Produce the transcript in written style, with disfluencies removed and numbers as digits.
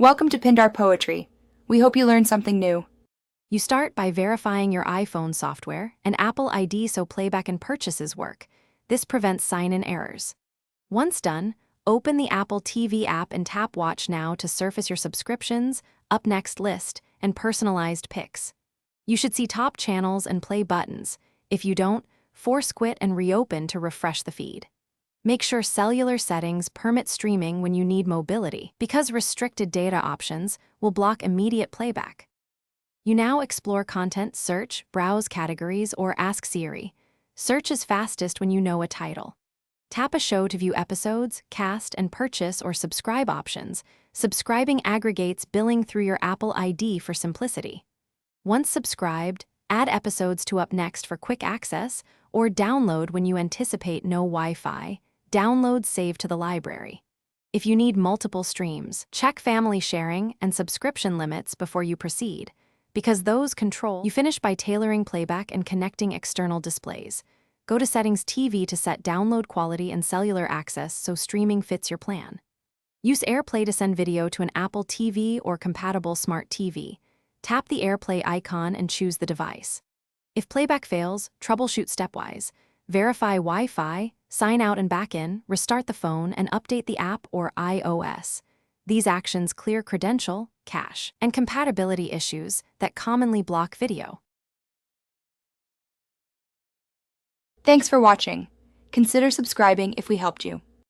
Welcome to Pindar Poetry. We hope you learned something new. You start by verifying your iPhone software and Apple ID so playback and purchases work. This prevents sign-in errors. Once done, open the Apple TV app and tap Watch Now to surface your subscriptions, Up Next list, and personalized picks. You should see top channels and play buttons. If you don't, force quit and reopen to refresh the feed. Make sure cellular settings permit streaming when you need mobility, because restricted data options will block immediate playback. You now explore content, search, browse categories, or ask Siri. Search is fastest when you know a title. Tap a show to view episodes, cast, and purchase or subscribe options. Subscribing aggregates billing through your Apple ID for simplicity. Once subscribed, add episodes to Up Next for quick access, or download when you anticipate no Wi-Fi. Downloads save to the library. If you need multiple streams, check family sharing and subscription limits before you proceed, because those control. You finish by tailoring playback and connecting external displays. Go to Settings TV to set download quality and cellular access so streaming fits your plan. Use AirPlay to send video to an Apple TV or compatible smart TV. Tap the AirPlay icon and choose the device. If playback fails, troubleshoot stepwise. Verify Wi-Fi, sign out and back in, restart the phone, and update the app or iOS. These actions clear credential, cache, and compatibility issues that commonly block video. Thanks for watching. Consider subscribing if we helped you.